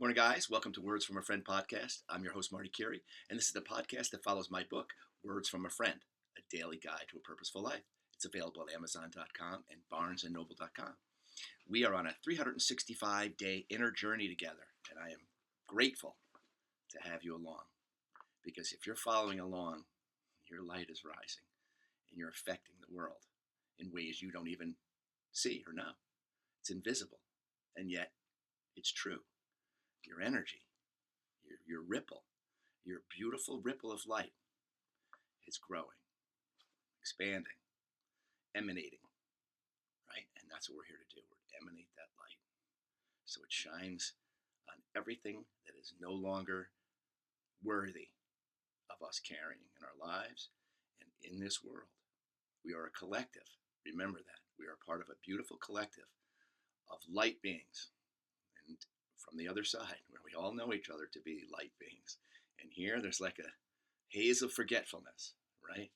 Morning, guys. Welcome to Words from a Friend podcast. I'm your host, Marty Curie, and this is the podcast that follows my book, Words from a Friend, a daily guide to a purposeful life. It's available at Amazon.com and BarnesandNoble.com. We are on a 365-day inner journey together, and I am grateful to have you along. Because if you're following along, your light is rising, and you're affecting the world in ways you don't even see or know. It's invisible, and yet it's true. Your energy, your ripple, your beautiful ripple of light is growing, expanding, emanating, right? And that's what we're here to do. We're to emanate that light so it shines on everything that is no longer worthy of us carrying in our lives and in this world. We are a collective. Remember that. We are part of a beautiful collective of light beings. And from the other side, where we all know each other to be light beings. And here there's like a haze of forgetfulness, right?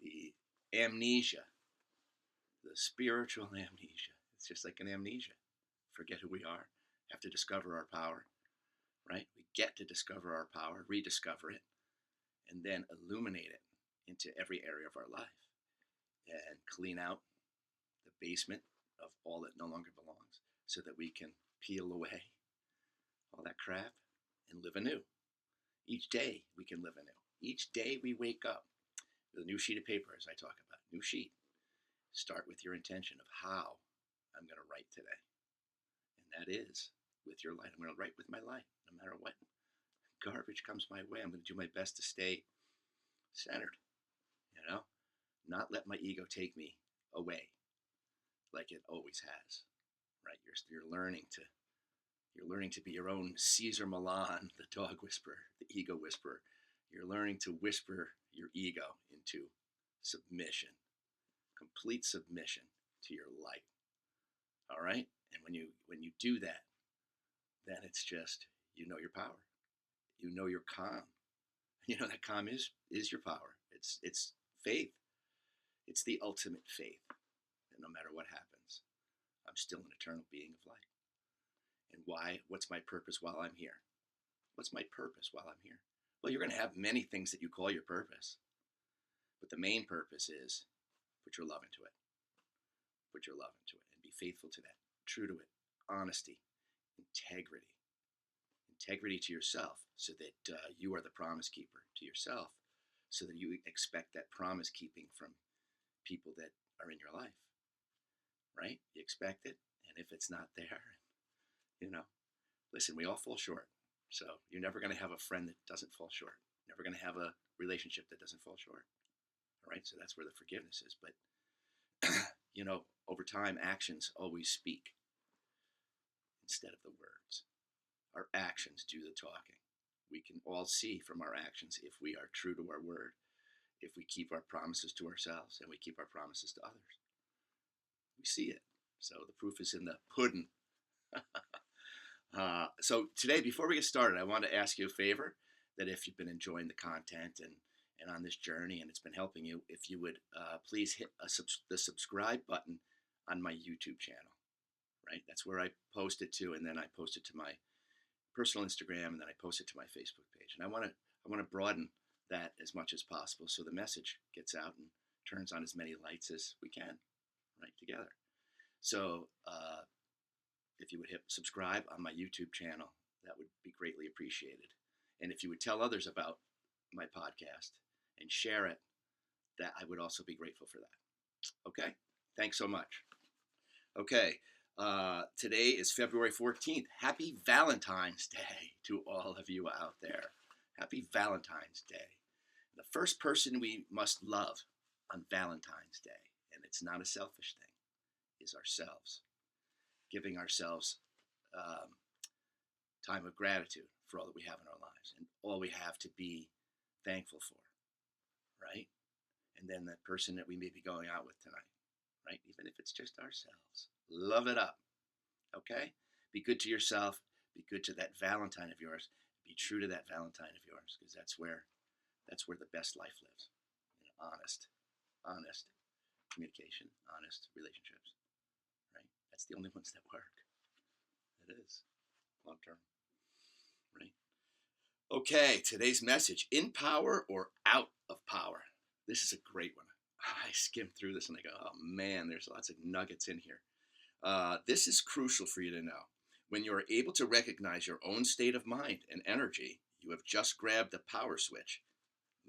The amnesia, the spiritual amnesia. It's just like an amnesia. Forget who we are, have to discover our power, right? We get to discover our power, rediscover it, and then illuminate it into every area of our life and clean out the basement of all that no longer belongs so that we can peel away all that crap and live anew. Each day we can live anew. Each day we wake up with a new sheet of paper, as I talk about, new sheet. Start with your intention of how I'm going to write today. And that is with your light. I'm going to write with my light, no matter what garbage comes my way. I'm going to do my best to stay centered, not let my ego take me away like it always has, right? You're learning to be your own Caesar Milan, the dog whisperer, the ego whisperer. You're learning to whisper your ego into submission, complete submission to your light. All right? And when you do that, then it's just, you know your power. You know you're calm. You know that calm is your power. It's faith. It's the ultimate faith. And no matter what happens, I'm still an eternal being of light. And why? What's my purpose while I'm here? What's my purpose while I'm here? Well, you're going to have many things that you call your purpose. But the main purpose is put your love into it. Put your love into it and be faithful to that. True to it. Honesty. Integrity. Integrity to yourself so that you are the promise keeper to yourself so that you expect that promise keeping from people that are in your life. Right? You expect it. And if it's not there, listen, we all fall short. So you're never going to have a friend that doesn't fall short. Never going to have a relationship that doesn't fall short. All right. So that's where the forgiveness is. But, over time, actions always speak instead of the words. Our actions do the talking. We can all see from our actions if we are true to our word, if we keep our promises to ourselves and we keep our promises to others. We see it. So the proof is in the pudding. So today, before we get started, I want to ask you a favor, that if you've been enjoying the content and on this journey and it's been helping you, if you would please hit the subscribe button on my YouTube channel, right? That's where I post it to, and then I post it to my personal Instagram, and then I post it to my Facebook page. And I want to broaden that as much as possible so the message gets out and turns on as many lights as we can, right, together. So if you would hit subscribe on my YouTube channel, that would be greatly appreciated. And if you would tell others about my podcast and share it, that I would also be grateful for that. Okay? Thanks so much. Okay. Today is February 14th. Happy Valentine's Day to all of you out there. Happy Valentine's Day. The first person we must love on Valentine's Day, and it's not a selfish thing, is ourselves. Giving ourselves time of gratitude for all that we have in our lives and all we have to be thankful for, right? And then that person that we may be going out with tonight, right? Even if it's just ourselves. Love it up, okay? Be good to yourself. Be good to that Valentine of yours. Be true to that Valentine of yours, because that's where the best life lives. Honest communication, honest relationships, right? That's the only ones that work. It is long term. right? Okay, today's message: in power or out of power. This is a great one. I skimmed through this and I go, oh man, there's lots of nuggets in here. This is crucial for you to know. When you are able to recognize your own state of mind and energy, you have just grabbed the power switch,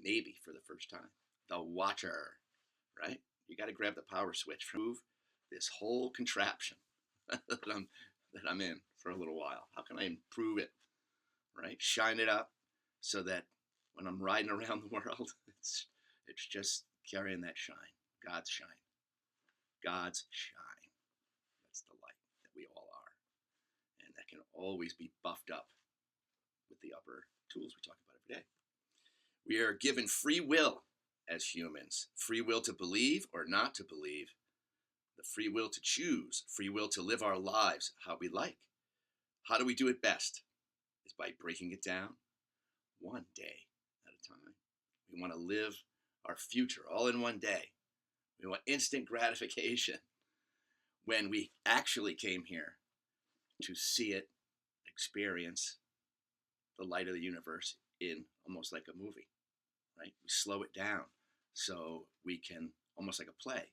maybe for the first time. The watcher, right? You got to grab the power switch from move this whole contraption that I'm in for a little while. How can I improve it, right? Shine it up so that when I'm riding around the world, it's just carrying that shine, God's shine, God's shine. That's the light that we all are, and that can always be buffed up with the upper tools we talk about every day. We are given free will as humans, free will to believe or not to believe, the free will to choose, free will to live our lives how we like. How do we do it best? Is by breaking it down one day at a time. We want to live our future all in one day. We want instant gratification when we actually came here to see it, experience the light of the universe in almost like a movie, right? We slow it down so we can, almost like a play.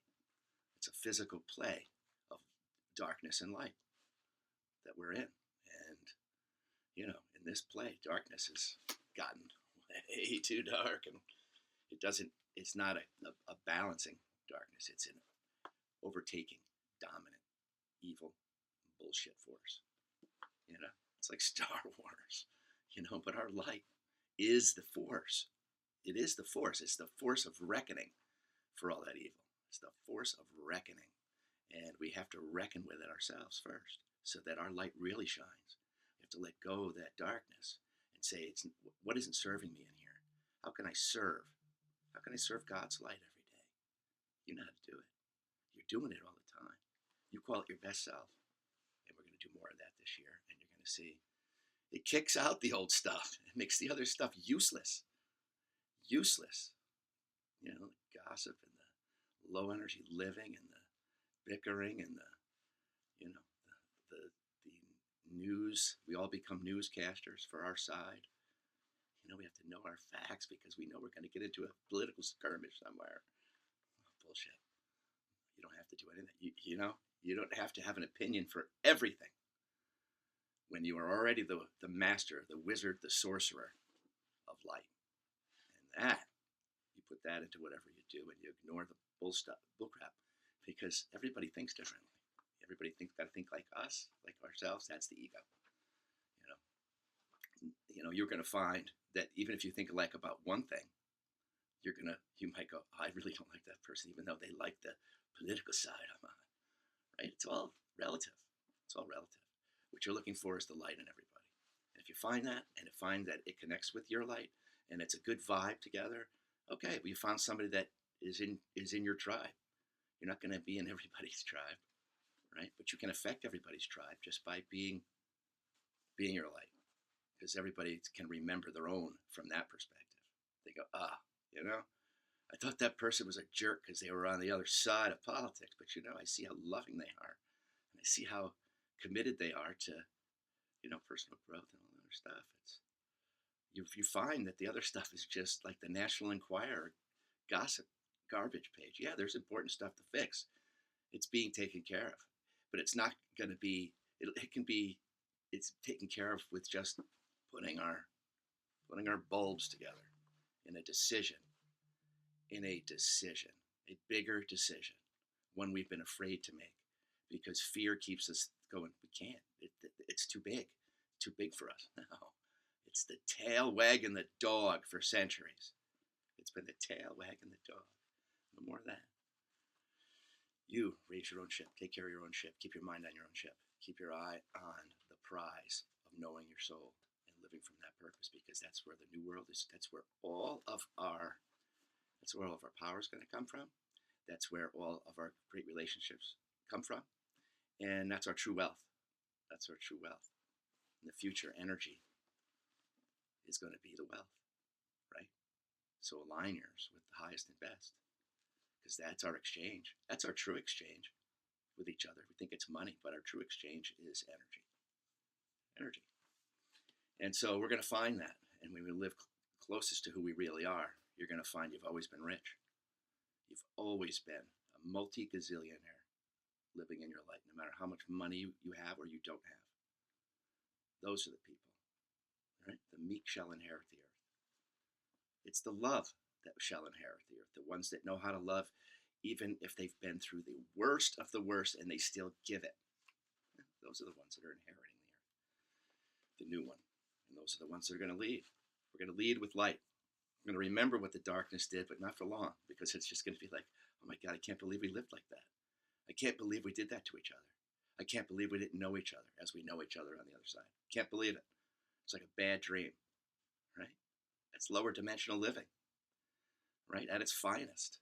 It's a physical play of darkness and light that we're in. And, you know, in this play, darkness has gotten way too dark, and it's not a balancing darkness. It's an overtaking, dominant, evil, bullshit force. You know, it's like Star Wars, but our light is the force. It is the force. It's the force of reckoning for all that evil. It's the force of reckoning. And we have to reckon with it ourselves first so that our light really shines. We have to let go of that darkness and say, what isn't serving me in here? How can I serve? How can I serve God's light every day? You know how to do it. You're doing it all the time. You call it your best self. And we're going to do more of that this year. And you're going to see it kicks out the old stuff. It makes the other stuff useless. Useless. The gossip and the low energy living and the bickering and the news. We all become newscasters for our side. We have to know our facts because we know we're going to get into a political skirmish somewhere. Bullshit. You don't have to do anything. You don't have to have an opinion for everything when you are already the master, the wizard, the sorcerer of light. And that, you put that into whatever you do, and you ignore the bullcrap, because everybody thinks differently. Everybody got to think like us, like ourselves. That's the ego. You're going to find that even if you think alike about one thing, you might go, I really don't like that person, even though they like the political side I'm on. Right? It's all relative. It's all relative. What you're looking for is the light in everybody. And if you find that, and find that it connects with your light, and it's a good vibe together, okay, well, you found somebody that is in your tribe. You're not going to be in everybody's tribe, right? But you can affect everybody's tribe just by being your light, because everybody can remember their own from that perspective. They go, I thought that person was a jerk because they were on the other side of politics, but I see how loving they are, and I see how committed they are to, personal growth and all that other stuff. If you find that the other stuff is just like the National Enquirer gossip garbage page, yeah, there's important stuff to fix. It's being taken care of, but it's not going to be. It's taken care of with just putting our bulbs together in a decision, a bigger decision, one we've been afraid to make because fear keeps us going. We can't. It's too big for us. No, it's the tail wagging the dog for centuries. It's been the tail wagging the dog. No more of that. You raise your own ship. Take care of your own ship. Keep your mind on your own ship. Keep your eye on the prize of knowing your soul and living from that purpose, because that's where the new world is. That's where all of our power is going to come from. That's where all of our great relationships come from. And that's our true wealth. That's our true wealth. And the future energy is going to be the wealth, right? So align yours with the highest and best, because that's our exchange. That's our true exchange with each other. We think it's money, but our true exchange is energy. Energy. And so we're going to find that. And when we live closest to who we really are, you're going to find you've always been rich. You've always been a multi-gazillionaire living in your life, no matter how much money you have or you don't have. Those are the people, right? The meek shall inherit the earth. It's the love that shall inherit the earth, the ones that know how to love even if they've been through the worst of the worst and they still give it. Those are the ones that are inheriting the earth, the new one. And those are the ones that are going to lead. We're going to lead with light. We're going to remember what the darkness did, but not for long, because it's just going to be like, oh my God, I can't believe we lived like that. I can't believe we did that to each other. I can't believe we didn't know each other as we know each other on the other side. Can't believe it. It's like a bad dream, right? It's lower dimensional living, right? At its finest.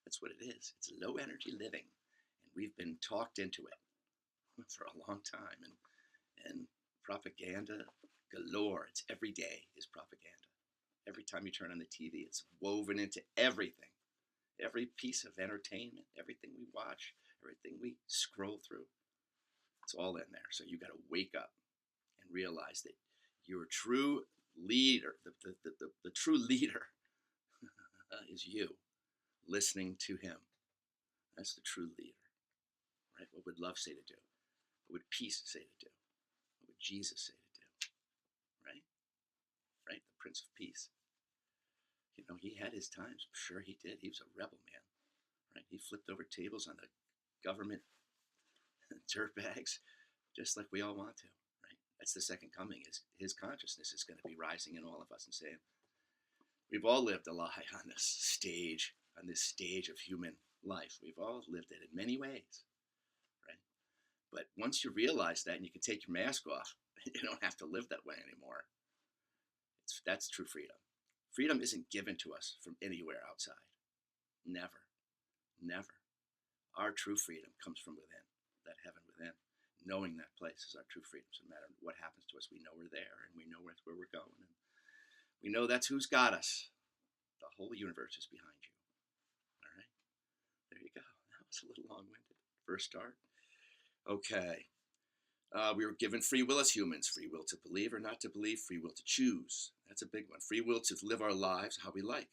That's what it is. It's low energy living. And we've been talked into it for a long time. And propaganda galore. It's every day is propaganda. Every time you turn on the TV, it's woven into everything. Every piece of entertainment, everything we watch, everything we scroll through, it's all in there. So you got to wake up and realize that your true leader, the true leader is you, listening to him. That's the true leader, right? What would love say to do? What would peace say to do? What would Jesus say to do? Right? Right? The Prince of Peace. You know, he had his times. Sure, he did. He was a rebel, man. Right? He flipped over tables on the government dirtbags, just like we all want to. Right? That's the second coming. Is his consciousness is going to be rising in all of us and saying, we've all lived a lie on this stage of human life. We've all lived it in many ways, right? But once you realize that and you can take your mask off, you don't have to live that way anymore. That's true freedom. Freedom isn't given to us from anywhere outside. Never. Never. Our true freedom comes from within, that heaven within. Knowing that place is our true freedom. So no matter what happens to us, we know we're there and we know where we're going. And we know that's who's got us. The whole universe is behind you. All right? There you go. That was a little long-winded. First start. Okay. We were given free will as humans. Free will to believe or not to believe. Free will to choose. That's a big one. Free will to live our lives how we like.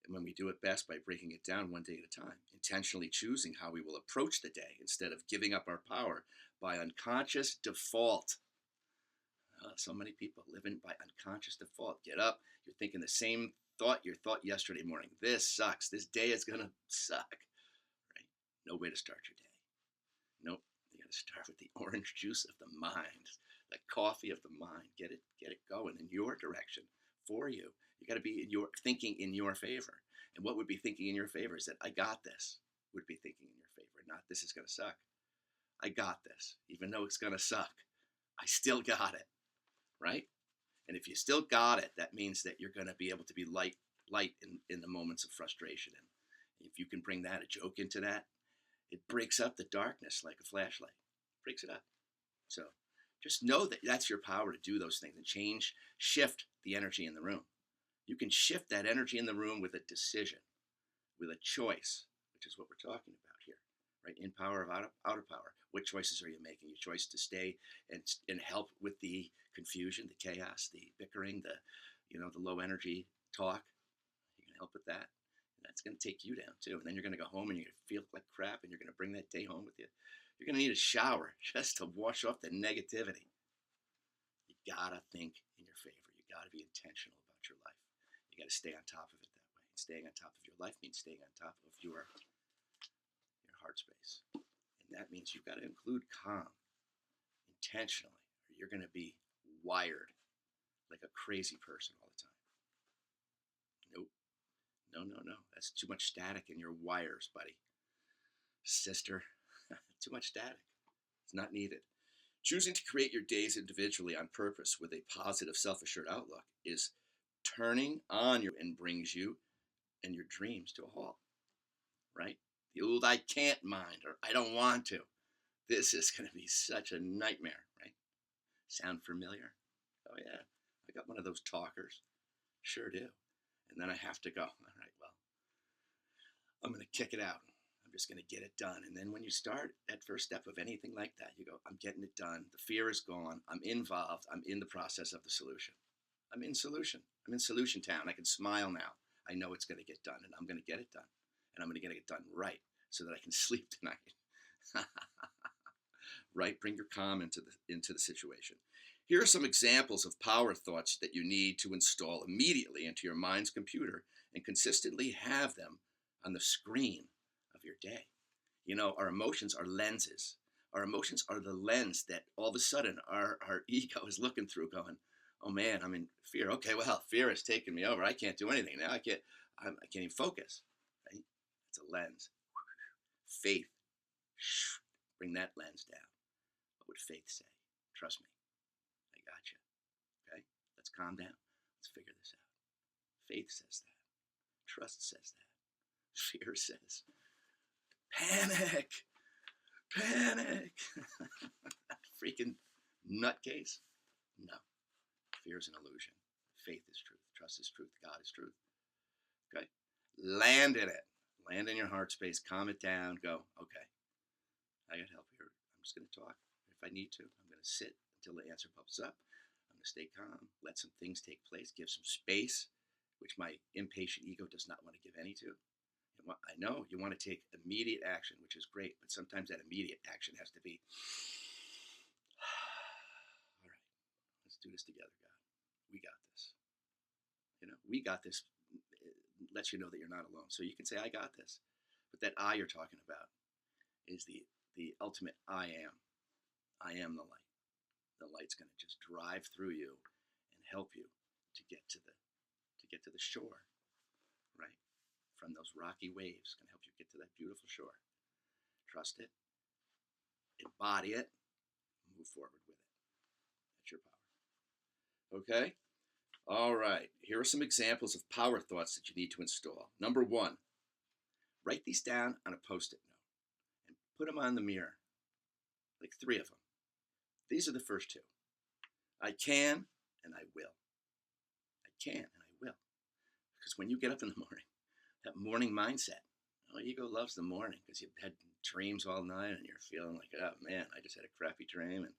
And when we do it best by breaking it down one day at a time. Intentionally choosing how we will approach the day instead of giving up our power by unconscious default. So many people living by unconscious default. Get up, you're thinking the same thought you thought yesterday morning. This sucks. This day is going to suck. Right? No way to start your day. Nope. You got to start with the orange juice of the mind, the coffee of the mind. Get it going in your direction for you. You got to be thinking in your favor. And what would be thinking in your favor is that I got this. Would be thinking in your favor, not this is going to suck. I got this, even though it's going to suck. I still got it, right? And if you still got it, that means that you're going to be able to be light in the moments of frustration. And if you can bring that, a joke into that, it breaks up the darkness like a flashlight. Breaks it up. So just know that that's your power to do those things and shift the energy in the room. You can shift that energy in the room with a decision, with a choice, which is what we're talking about here, right? In power of outer power. What choices are you making? Your choice to stay and help with the confusion, the chaos, the bickering, the low energy talk. You can help with that. And that's going to take you down too. And then you're going to go home and you're going to feel like crap and you're going to bring that day home with you. You're going to need a shower just to wash off the negativity. You got to think in your favor. You got to be intentional about your life. You got to stay on top of it that way. And staying on top of your life means staying on top of your heart space. And that means you've got to include calm intentionally, or you're going to be wired like a crazy person all the time. Nope. No. That's too much static in your wires, buddy. Sister, too much static. It's not needed. Choosing to create your days individually on purpose with a positive, self-assured outlook is turning on you and brings you and your dreams to a halt, right? The old I can't mind or I don't want to. This is going to be such a nightmare, right? Sound familiar? Oh, yeah. I got one of those talkers. Sure do. And then I have to go, all right, well, I'm going to kick it out. just going to get it done. And then when you start that first step of anything like that, you go, I'm getting it done. The fear is gone. I'm involved. I'm in the process of the solution. I'm in solution. I'm in solution town. I can smile now. I know it's going to get done, and I'm going to get it done. And I'm going to get it done right so that I can sleep tonight. Right? Bring your calm into the situation. Here are some examples of power thoughts that you need to install immediately into your mind's computer and consistently have them on the screen of your day. You know, our emotions are lenses. Our emotions are the lens that all of a sudden our ego is looking through going, oh man, I'm in fear. Okay, well, fear has taken me over. I can't do anything now. I can't even focus. Right? It's a lens. Faith. Bring that lens down. What would faith say? Trust me. I got you. Okay? Let's calm down. Let's figure this out. Faith says that. Trust says that. Fear says, panic. Panic. Freaking nutcase. No. Fear is an illusion. Faith is truth. Trust is truth. God is truth. Okay? Land in it. Land in your heart space. Calm it down. Go, okay. I got help here. I'm just going to talk. If I need to, I'm going to sit until the answer pops up. I'm going to stay calm. Let some things take place. Give some space, which my impatient ego does not want to give any to. I know you want to take immediate action, which is great, but sometimes that immediate action has to be, all right, let's do this together, God. We got this. You know, we got this. It lets you know that you're not alone. So you can say, I got this. But that I you're talking about is the ultimate I am. I am the light. The light's going to just drive through you and help you to get to the shore, right? From those rocky waves, can help you get to that beautiful shore. Trust it, embody it, move forward with it. That's your power. Okay? All right. Here are some examples of power thoughts that you need to install. Number 1, write these down on a Post-it note and put them on the mirror, like 3 of them. These are the first 2. I can and I will. I can and I will. Because when you get up in the morning, that morning mindset. Oh, ego loves the morning because you've had dreams all night and you're feeling like, oh man, I just had a crappy dream and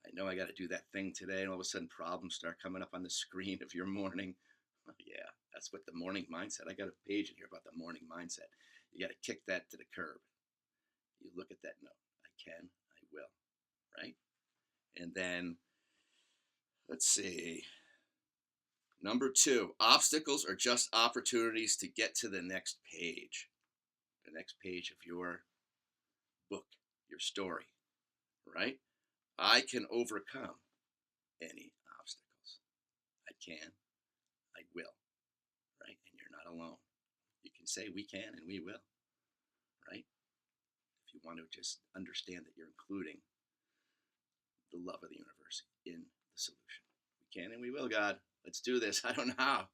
I know I got to do that thing today. And all of a sudden problems start coming up on the screen of your morning. Oh, yeah, that's what the morning mindset. I got a page in here about the morning mindset. You got to kick that to the curb. You look at that note. I can, I will, right? And then, let's see. Number 2, obstacles are just opportunities to get to the next page of your book, your story, right? I can overcome any obstacles. I can, I will, right? And you're not alone. You can say we can and we will, right? If you want to just understand that you're including the love of the universe in the solution. We can and we will, God. Let's do this. I don't know how,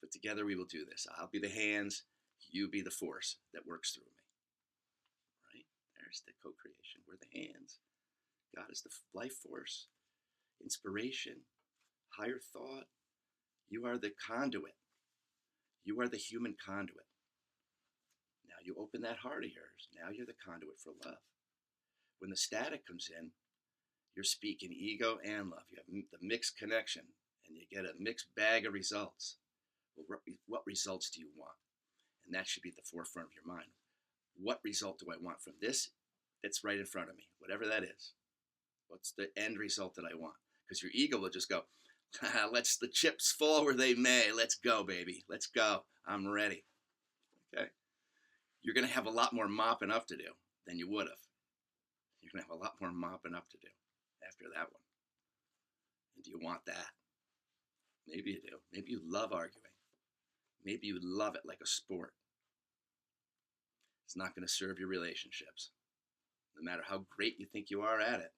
but together we will do this. I'll be the hands, you be the force that works through me. Right? There's the co-creation. We're the hands. God is the life force, inspiration, higher thought. You are the conduit. You are the human conduit. Now you open that heart of yours. Now you're the conduit for love. When the static comes in, you're speaking ego and love. You have the mixed connection. And you get a mixed bag of results. Well, what results do you want? And that should be at the forefront of your mind. What result do I want from this that's right in front of me? Whatever that is. What's the end result that I want? Because your ego will just go, let's the chips fall where they may. Let's go, baby. Let's go. I'm ready. Okay? You're going to have a lot more mopping up to do than you would have. You're going to have a lot more mopping up to do after that one. And do you want that? Maybe you do. Maybe you love arguing. Maybe you love it like a sport. It's not going to serve your relationships, no matter how great you think you are at it.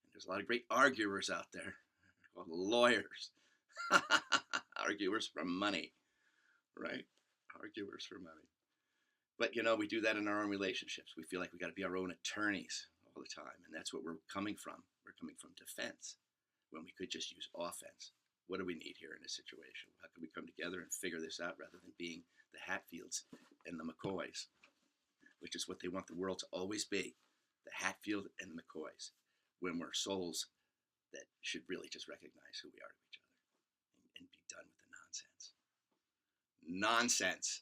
And there's a lot of great arguers out there, called lawyers. Arguers for money, right? Arguers for money. But, you know, we do that in our own relationships. We feel like we got to be our own attorneys all the time. And that's what we're coming from. We're coming from defense when we could just use offense. What do we need here in this situation? How can we come together and figure this out rather than being the Hatfields and the McCoys? which is what they want the world to always be, the Hatfield and the McCoys, when we're souls that should really just recognize who we are to each other and be done with the nonsense. Nonsense.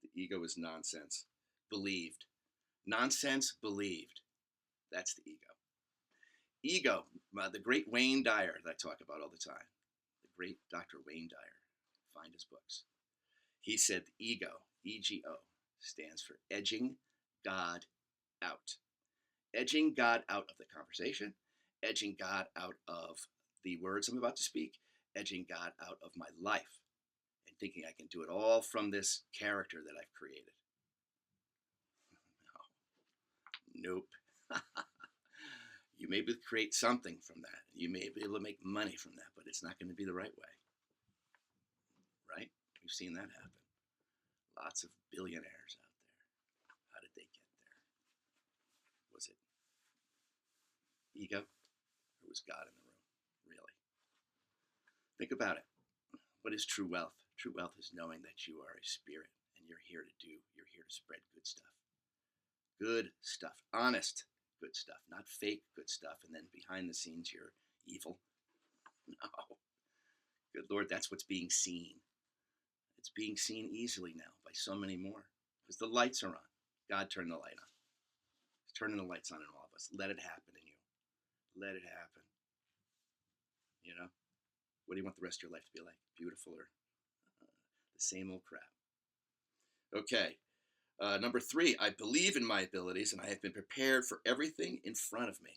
The ego is nonsense. Believed. Nonsense believed. That's the ego. Ego, the great Wayne Dyer that I talk about all the time, the great Dr. Wayne Dyer, find his books. He said the ego, EGO, stands for edging God out. Edging God out of the conversation, edging God out of the words I'm about to speak, edging God out of my life, and thinking I can do it all from this character that I've created. No. Nope. You may be able to create something from that. You may be able to make money from that, but it's not going to be the right way. Right? We've seen that happen. Lots of billionaires out there. How did they get there? Was it ego or was God in the room? Really? Think about it. What is true wealth? True wealth is knowing that you are a spirit and you're here to spread good stuff. Good stuff. Honest good stuff. Not fake good stuff. And then behind the scenes, you're evil. No. Good Lord, that's what's being seen. It's being seen easily now by so many more because the lights are on. God turned the light on. He's turning the lights on in all of us. Let it happen in you. Let it happen. You know? What do you want the rest of your life to be like? Beautiful or the same old crap? Okay. Number 3, I believe in my abilities and I have been prepared for everything in front of me.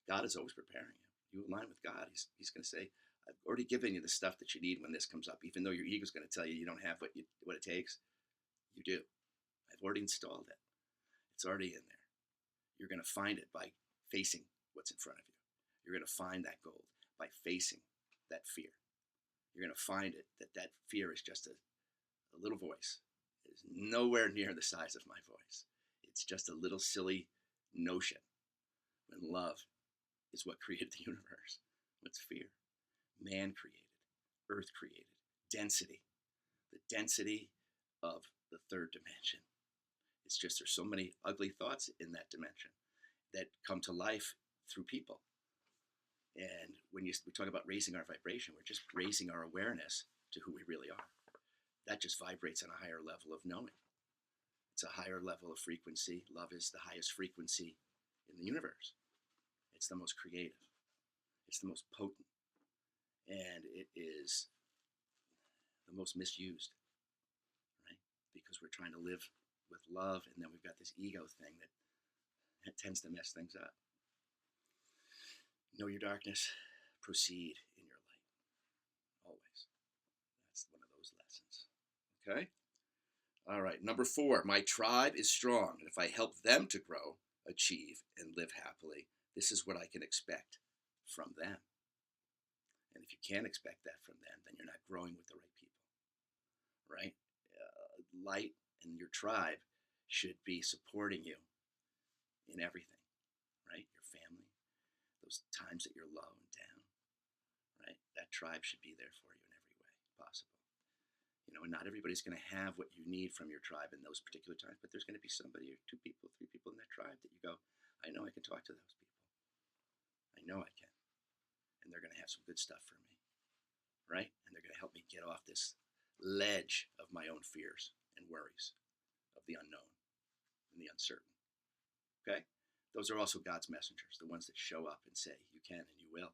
God is always preparing you. You align with God. He's going to say, I've already given you the stuff that you need when this comes up. Even though your ego is going to tell you don't have what it takes, you do. I've already installed it. It's already in there. You're going to find it by facing what's in front of you. You're going to find that gold by facing that fear. You're going to find it that fear is just a little voice. It is nowhere near the size of my voice. It's just a little silly notion when love is what created the universe. What's fear? Man created, earth created, density, the density of the third dimension. It's just there's so many ugly thoughts in that dimension that come to life through people. And when we talk about raising our vibration, we're just raising our awareness to who we really are. That just vibrates on a higher level of knowing. It's a higher level of frequency. Love is the highest frequency in the universe. It's the most creative. It's the most potent. And it is the most misused, right? Because we're trying to live with love, and then we've got this ego thing that tends to mess things up. Know your darkness, proceed in your light. Always. That's one of those lessons. Okay? All right. Number 4, my tribe is strong, and if I help them to grow, achieve, and live happily, this is what I can expect from them. And if you can't expect that from them, then you're not growing with the right people, right? Light and your tribe should be supporting you in everything, right? Your family, those times that you're low and down, right? That tribe should be there for you in every way possible. You know, and not everybody's going to have what you need from your tribe in those particular times, but there's going to be somebody or 2 people, 3 people in that tribe that you go, I know I can talk to those people. I know I can. And they're going to have some good stuff for me, right? And they're going to help me get off this ledge of my own fears and worries of the unknown and the uncertain, okay? Those are also God's messengers, the ones that show up and say, you can and you will,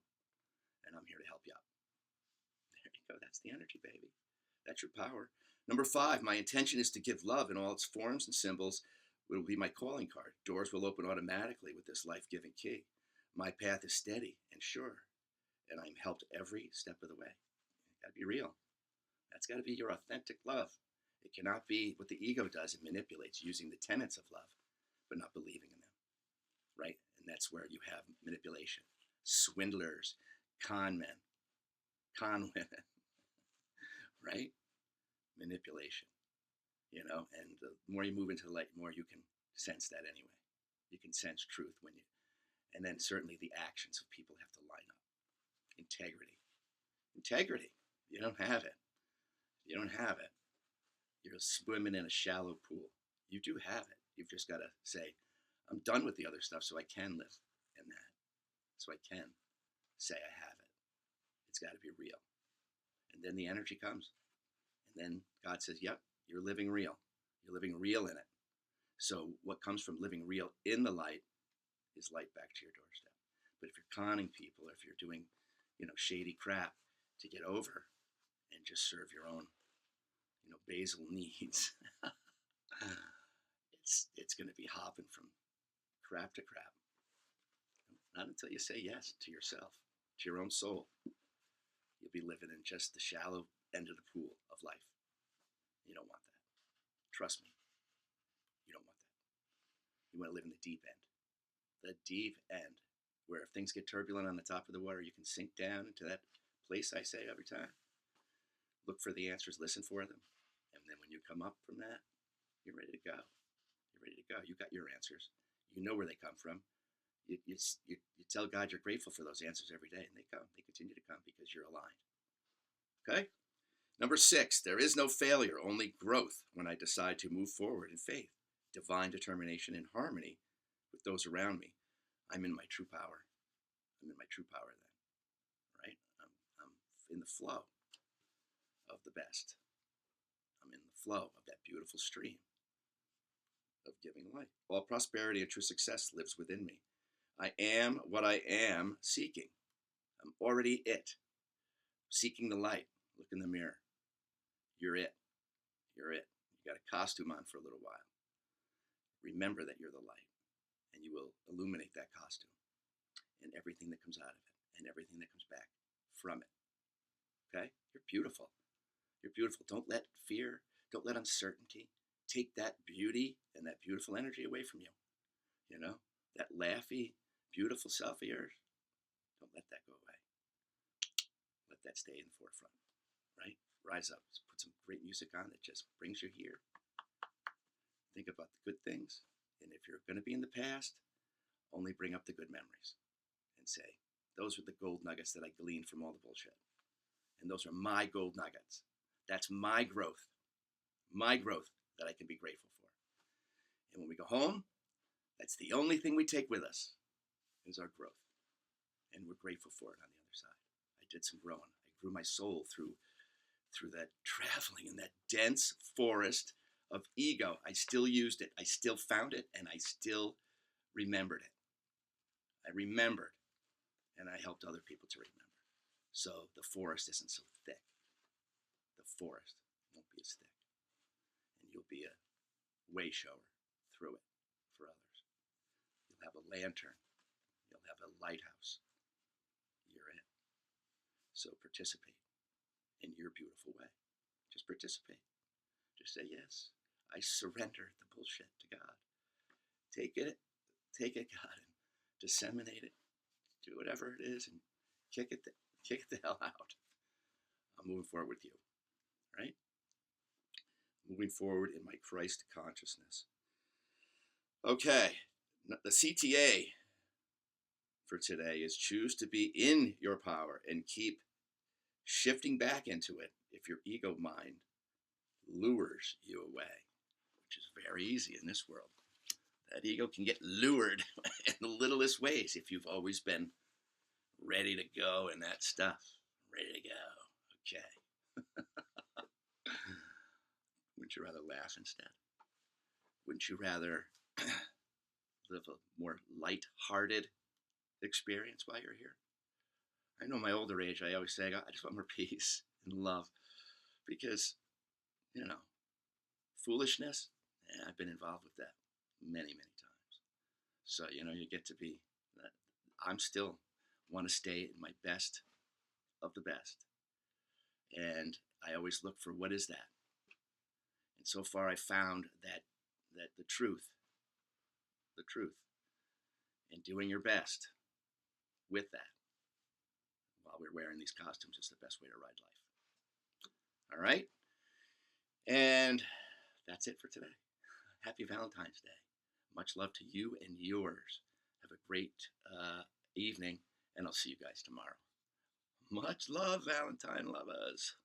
and I'm here to help you out. There you go. That's the energy, baby. That's your power. Number 5, my intention is to give love in all its forms and symbols. It will be my calling card. Doors will open automatically with this life-giving key. My path is steady and sure, and I'm helped every step of the way. It's got to be real. That's got to be your authentic love. It cannot be what the ego does. It manipulates using the tenets of love, but not believing in them, right? And that's where you have manipulation. Swindlers, con men, con women, right? Manipulation, you know, and the more you move into the light, the more you can sense that anyway. You can sense truth when you, and then certainly the actions of people have to line up. Integrity. Integrity. You don't have it. You don't have it. You're swimming in a shallow pool. You do have it. You've just got to say, I'm done with the other stuff so I can live in that. So I can say I have it. It's got to be real. And then the energy comes. And then God says, yep, you're living real. You're living real in it. So what comes from living real in the light is light back to your doorstep. But if you're conning people, or if you're doing, shady crap to get over and just serve your own, basal needs, it's going to be hopping from crap to crap. Not until you say yes to yourself, to your own soul. You'll be living in just the shallow end of the pool of life. You don't want that. Trust me. You don't want that. You want to live in the deep end. The deep end, where if things get turbulent on the top of the water, you can sink down into that place I say every time. Look for the answers, listen for them. And then when you come up from that, you're ready to go. You're ready to go. You got your answers. You know where they come from. You tell God you're grateful for those answers every day, and they come. They continue to come because you're aligned. Okay? Number 6, there is no failure, only growth when I decide to move forward in faith, divine determination, and harmony with those around me. I'm in my true power. I'm in my true power then, right? I'm in the flow of the best. I'm in the flow of that beautiful stream of giving life. All prosperity and true success lives within me. I am what I am seeking. I'm already it. Seeking the light. Look in the mirror. You're it. You're it. You got a costume on for a little while. Remember that you're the light, and you will illuminate that costume and everything that comes out of it and everything that comes back from it. Okay? You're beautiful. You're beautiful. Don't let fear, don't let uncertainty take that beauty and that beautiful energy away from you. That laughy, beautiful self of yours. Don't let that go away. Let that stay in the forefront, right? Rise up. Put some great music on that just brings you here. Think about the good things. And if you're going to be in the past, only bring up the good memories and say, those are the gold nuggets that I gleaned from all the bullshit. And those are my gold nuggets. That's my growth that I can be grateful for. And when we go home, that's the only thing we take with us is our growth. And we're grateful for it on the other side. I did some growing. I grew my soul through that traveling in that dense forest of ego. I still used it. I still found it, and I still remembered it. I remembered, and I helped other people to remember. So the forest isn't so thick. The forest won't be as thick. And you'll be a way shower through it for others. You'll have a lantern. You'll have a lighthouse. You're it. So participate in your beautiful way. Just participate. Just say, yes, I surrender the bullshit to God. Take it, God, and disseminate it. Do whatever it is and kick it the hell out. I'm moving forward with you, right? Moving forward in my Christ consciousness. Okay, the CTA for today is choose to be in your power and keep shifting back into it if your ego mind lures you away, which is very easy in this world. That ego can get lured in the littlest ways if you've always been ready to go in that stuff. Ready to go. Okay. Wouldn't you rather laugh instead? Wouldn't you rather live a more light-hearted experience while you're here? I know in my older age, I always say, I just want more peace and love. Because, foolishness, I've been involved with that many, many times. So, you get to be, I'm still want to stay in my best of the best. And I always look for what is that? And so far I found that the truth, and doing your best with that while we're wearing these costumes is the best way to ride life. All right? And that's it for today. Happy Valentine's Day. Much love to you and yours. Have a great evening, and I'll see you guys tomorrow. Much love, Valentine lovers.